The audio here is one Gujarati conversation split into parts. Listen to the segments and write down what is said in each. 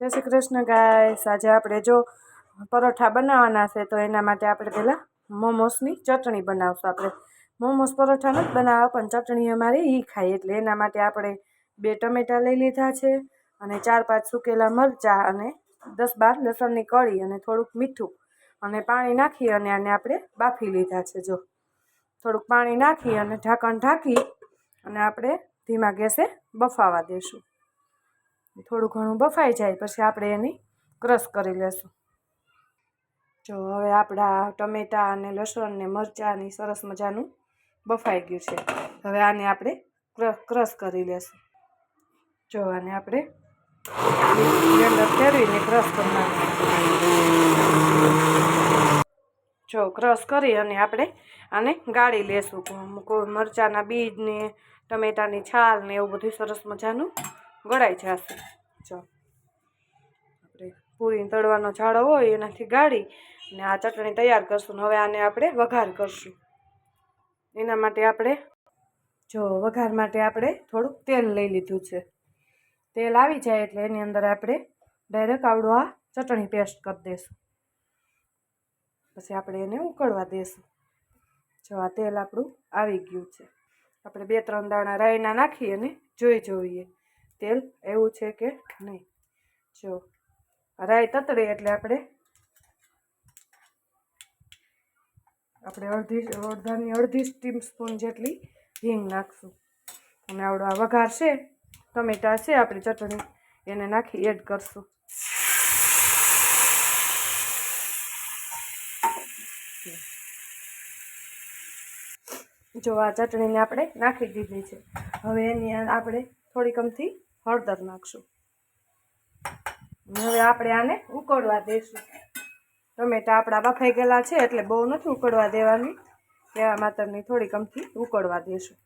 જય શ્રી કૃષ્ણ ગાઈસ। આજે આપણે જો પરોઠા બનાવવાના છે તો એના માટે આપણે પહેલાં મોમોસની ચટણી બનાવશું। આપણે મોમોસ પરોઠા નથી બનાવવા પણ ચટણી અમારે એ ખાઈ, એટલે એના માટે આપણે 2 ટમેટાં લઈ લીધા છે અને 4-5 સૂકેલા મરચાં અને 10-12 લસણની કળી અને થોડુંક મીઠું અને પાણી નાખી અને આને આપણે બાફી લીધા છે। જો થોડુંક પાણી નાખી અને ઢાંકણ ઢાંકી અને આપણે ધીમા ગેસે બફાવા દઈશું। થોડું ઘણું બફાઈ જાય પછી આપણે એની ક્રશ કરી લેશું। જો હવે આપણા ટમેટાં અને લસણ ને મરચાંની સરસ મજાનું બફાઈ ગયું છે। હવે આને આપણે ક્રશ કરી લેશું। જો આને આપણે બ્લેન્ડર ફેરવીને ક્રશ કરી નાખીશું। જો ક્રશ કરી અને આપણે આને ગાળી લેશું। મરચાંના બીજ ને ટમેટાની છાલ ને એવું બધું સરસ મજાનું ગળાઈ જશે। જો આપણે પૂરી તળવાનો જાડો હોય એનાથી ગાળી અને આ ચટણી તૈયાર કરશું। હવે આને આપણે વઘાર કરશું। એના માટે આપણે જો વઘાર માટે આપણે થોડુંક તેલ લઈ લીધું છે। તેલ આવી જાય એટલે એની અંદર આપણે ડાયરેક્ટ આવડું આ ચટણી પેસ્ટ કરી દઈશું। પછી આપણે એને ઉકળવા દઈશું। જો આ તેલ આપણું આવી ગયું છે। આપણે 2-3 દાણા રાઈના નાખી અને જોઈ જોઈએ તેલ એવું છે કે નહીં। જો રાઈ તતડે એટલે આપણે અડધી ટીસ્પૂન જેટલી હિંગ નાખશું અને આવડો આ વઘાર છે ટમેટા છે આપણી ચટણી એને નાખી એડ કરશું। જો આ ચટણીને આપણે નાખી દીધી છે। હવે એની આપણે થોડીક અમથી હળદર નાખશું। હવે આપણે આને ઉકળવા દઈશું। ટમેટા આપણા બફાઈ ગયેલા છે એટલે બહુ નથી ઉકળવા દેવાની, એવા માત્રની થોડીક અમથી ઉકળવા દઈશું।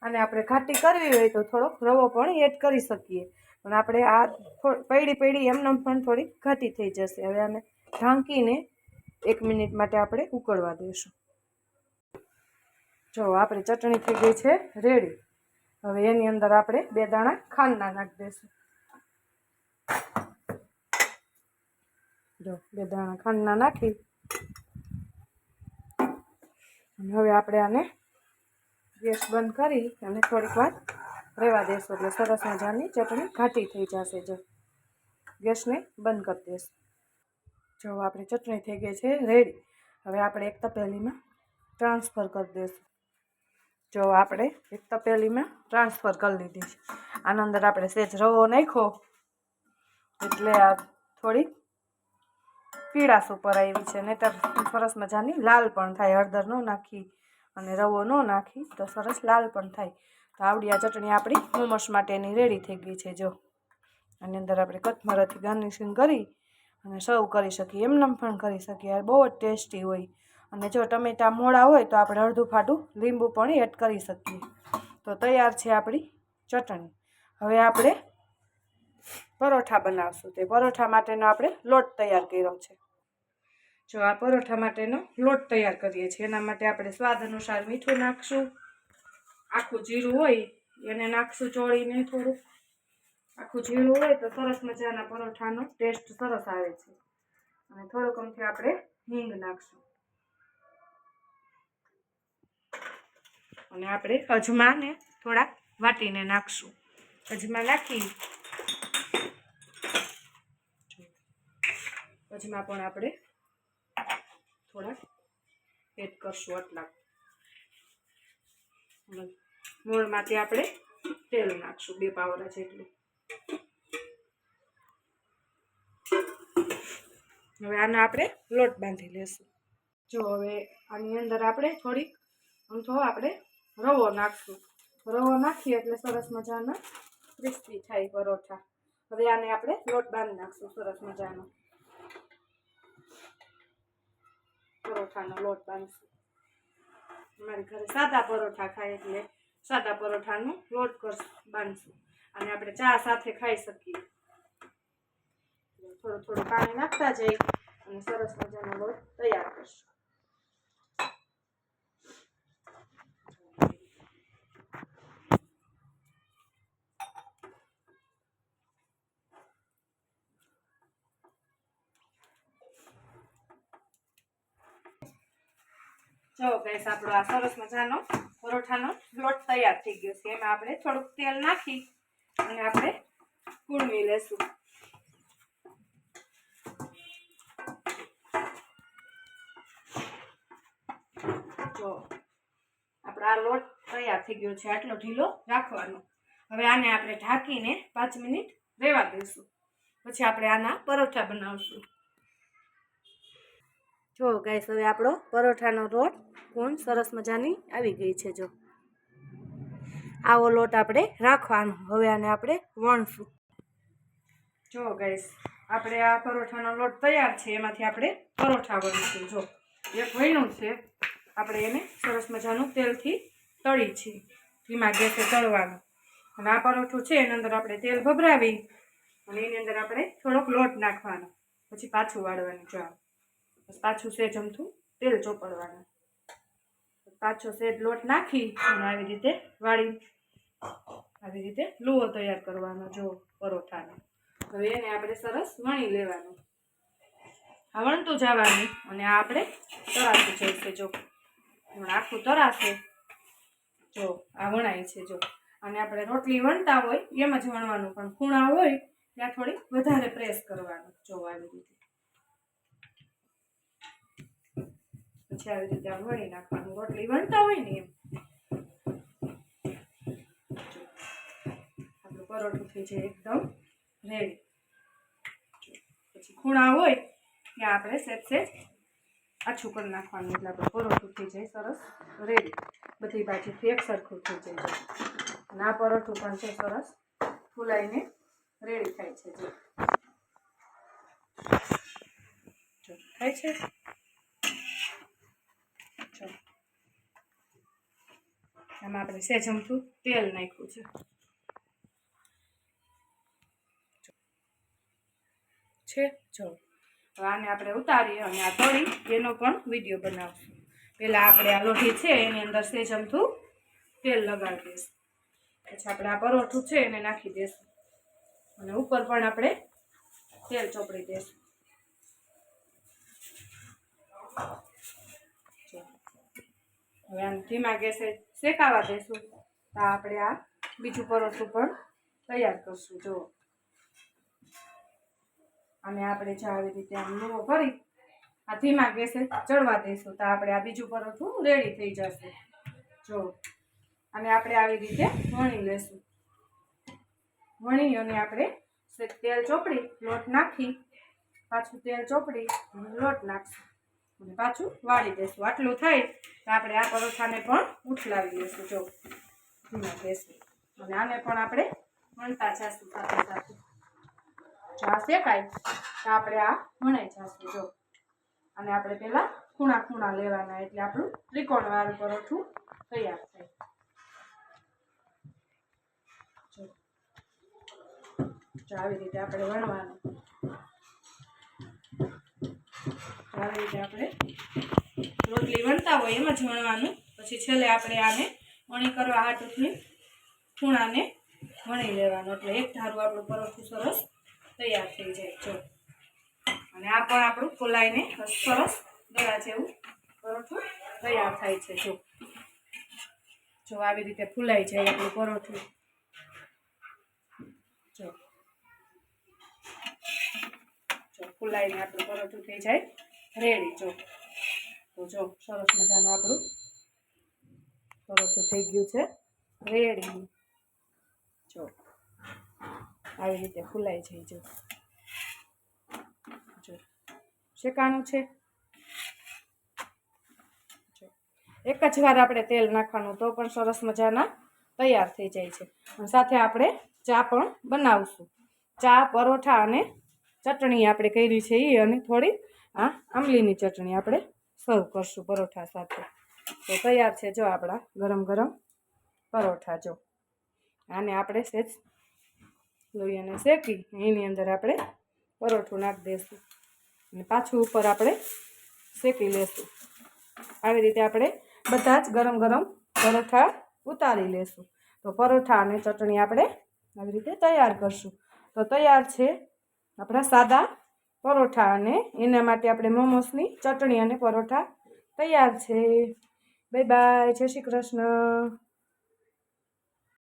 અને આપણે ખાટી કરવી હોય તો થોડોક રવો પણ એડ કરી શકીએ, પણ આપણે આ પડી એમને પણ થોડીક ઘાટી થઈ જશે। હવે આને ઢાંકીને 1 મિનિટ માટે આપણે ઉકળવા દઈશું। જો આપણી ચટણી થઈ ગઈ છે રેડી। હવે એની અંદર આપણે 2 દાણા ખાંડના નાખી દઈશું। જો 2 દાણા ખાંડના નાખી અને હવે આપણે આને ગેસ બંધ કરી અને થોડીક વાર રહેવા દઈશું એટલે સરસ મજાની ચટણી ઘાટી થઈ જશે। જો ગેસને બંધ કરી દઈશું। જો આપણી ચટણી થઈ ગઈ છે રેડી। હવે આપણે એક તપેલીમાં ટ્રાન્સફર કરી દઈશું। જો આપણે એક તપેલીમાં ટ્રાન્સફર કરી લીધી છે। આના અંદર આપણે સહેજ રવો નાખ્યો એટલે આ થોડી પીળાશ ઉપર આવી છે, નહીંતર સરસ મજાની લાલ પણ થાય। હળદર ન નાખી અને રવો ન નાખી તો સરસ લાલ પણ થાય। તો આવડી આ ચટણી આપણી મોમોસ માટેની રેડી થઈ ગઈ છે। જો આની અંદર આપણે કોથમરીથી ગાર્નિશિંગ કરી અને સર્વ કરી શકીએ, એમને પણ કરી શકીએ। બહુ જ ટેસ્ટી હોય। અને જો ટમેટા મોળા હોય તો આપણે અડધું ફાટું લીંબુ પણ એડ કરી શકીએ। તો તૈયાર છે આપણી ચટણી। હવે આપણે પરોઠા બનાવશું। તે પરોઠા માટેનો આપણે લોટ તૈયાર કર્યો છે। જો આ પરોઠા માટેનો લોટ તૈયાર કરીએ છીએ એના માટે આપણે સ્વાદ અનુસાર મીઠું નાખશું। આખું જીરું હોય એને નાખશું ચોળીને થોડુંક। આખું જીરું હોય તો સરસ મજાના પરોઠાનો ટેસ્ટ સરસ આવે છે। અને થોડુંક અમથી આપણે હિંગ નાખશું અને આપણે અજમાને થોડાક વાટીને નાખશું। અજમા નાખી અજમા પણ આપણે થોડાક એડ કરશું આટલા। મોળમાંથી આપણે તેલ નાખશું 2 પાવડા જેટલું। હવે આને આપણે લોટ બાંધી લેશું। જો હવે આની અંદર આપણે થોડીક અમથો આપણે રવો નાખશું। રવો નાખીએ એટલે સરસ મજાના ક્રિસ્પી થાય પરોઠા। હવે આને આપણે લોટ બાંધી નાખશું સરસ મજાનો। પરોઠાનો લોટ બાંધશું। અમારી ઘરે સાદા પરોઠા ખાય એટલે સાદા પરોઠાનો લોટ બાંધશું અને આપણે ચા સાથે ખાઈ શકીએ। થોડું પાણી નાખતા જઈ અને સરસ મજાનો લોટ તૈયાર કરશું। જો ગાઈસ આપણો આ સરસ મજાનો પરોઠાનો લોટ તૈયાર થઈ ગયો છે. એમાં આપણે થોડુંક તેલ નાખી અને આપણે કૂણવી લેશું. જો આપણો આ લોટ તૈયાર થઈ ગયો છે. આટલો ઢીલો રાખવાનો. હવે આને આપણે ઢાંકીને 5 મિનિટ રહેવા દઈશું. પછી આપણે આના પરોઠા બનાવશું. જો ગાઈસ હવે આપણો પરોઠાનો લોટ કૂણ સરસ મજાની આવી ગઈ છે. જો આવો લોટ આપણે રાખવાનો. હવે આને આપણે વણશું. જો ગાઈસ આપણે આ પરોઠાનો લોટ તૈયાર છે. એમાંથી આપણે પરોઠા વણીશું. જો એક વણ્યું છે. આપણે એને સરસ મજાનું તેલથી તળી છીએ. ધીમા ગેસે તળવાનું. અને આ પરોઠું છે એની અંદર આપણે તેલ ભભરાવી અને એની અંદર આપણે થોડોક લોટ નાખવાનો. પછી પાછું વાળવાનું. જો બસ પાછું સેજ અમથું તેલ ચોપડવાનું. પાછો સેજ લોટ નાખી અને આવી રીતે વાળી આવી રીતે લુઓ તૈયાર કરવાનો. જો પરોઠાનો હવે એને આપણે સરસ વણી લેવાનું. આ વણતું જવાનું અને આ આપણે તરાતું જઈશે. જો આખું તરાશે. જો આ વણાય છે. જો અને આપણે રોટલી વણતા હોય એમ જ વણવાનું, પણ ખૂણા હોય ત્યાં થોડી વધારે પ્રેસ કરવાનું. જો આવી રીતે પછી આવી રીતે આમ વણી નાખવાનું. રોટલી વણતા હોય ને એમ. આપણું પરોઠું થઈ જાય એકદમ રેડી. પછી ખૂણા હોય ત્યાં આપણે સેજ આછું કરી નાખવાનું. એટલે આપણે પરોઠું થઈ જાય સરસ રેડી. બધી બાજુથી એક સરખું થઈ જાય. અને આ પરોઠું પણ છે સરસ ફૂલાઈને રેડી થાય છે. જો થાય છે. આમાં આપણે સેજ અમથું તેલ નાખ્યું છે. જો આને આપણે ઉતારી અને આ તળી એનો પણ વિડીયો બનાવશું. પહેલાં આપણે આ લોઢી છે એની અંદર સેજ અમથું તેલ લગાડી દઈશું. પછી આપણે આ પરોઠું છે એને નાખી દઈશું અને ઉપર પણ આપણે તેલ ચોપડી દઈશું. હવે આને ધીમા ગેસે શેકાવા દઈશું. તો આપણે આ બીજું પરોઠું પણ તૈયાર કરશું. જો અને આપણે જો આવી રીતે આમ લુઓ કરી આ ધીમા ગેસે ચડવા દઈશું. તો આપણે આ બીજું પરોઠું રેડી થઈ જશે. જો અને આપણે આવી રીતે વણી લેશું. વણી અને આપણે તેલ ચોપડી લોટ નાખી પાછું તેલ ચોપડી લોટ નાખશું અને પાછું વાળી દઈશું. આટલું થાય તો આપણે આ પરોઠાને પણ ઉઠલાવી લઈશું. જો ધીમા ગેસે અને આને પણ આપણે વણતા જઈશું સાથે સાથે. જો આ શેકાય તો આપણે આ વણાઈ જશે. જો અને આપણે પહેલાં ખૂણા લેવાના એટલે આપણું ત્રિકોણવાળું પરોઠું તૈયાર થાય. જો આવી રીતે આપણે વણવાનું. આવી રીતે આપણે રોટલી વણતા હોય એમ જ વણવાનું. પછી છેલ્લે આપણે આને વણી કરવા હાટુથી ખૂણાને વણી લેવાનું. એટલે એક ધારું આપણું પરોઠું સરસ તૈયાર થઈ જાય. જો અને આ પણ આપણું ફૂલાઈને સરસ દડા જેવું પરોઠું તૈયાર થાય છે. જો આવી રીતે ફૂલાઈ જાય આપણું પરોઠું. જો ફૂલાઈને આપણું પરોઠું થઈ જાય રેડી. તો જો સરસ મજાનું આપણું પરોઠું થઈ ગયું છે રેડી. જો આવી રીતે ફૂલાઈ જાય. જો શેકાનું છે. જો એક જ વાર આપણે તેલ નાખવાનું તો પણ સરસ મજાના તૈયાર થઈ જાય છે. અને સાથે આપણે ચા પણ બનાવશું. ચા પરોઠા અને ચટણી આપણે કરી છે એ અને થોડી આ આંબલીની ચટણી આપણે સર્વ કરશું પરોઠા સાથે. તો તૈયાર છે જો આપણા ગરમ ગરમ પરોઠા. જો આને આપણે સેજ લોહીને શેકી એની અંદર આપણે પરોઠું નાખી દઈશું અને પાછું ઉપર આપણે શેકી લેશું. આવી રીતે આપણે બધા જ ગરમ ગરમ પરોઠા ઉતારી લેશું. તો પરોઠા અને ચટણી આપણે આવી રીતે તૈયાર કરશું. તો તૈયાર છે આપણા સાદા પરોઠા અને એના માટે આપણે મોમોસની ચટણી અને પરોઠા તૈયાર છે. બાય બાય, જય શ્રી કૃષ્ણ.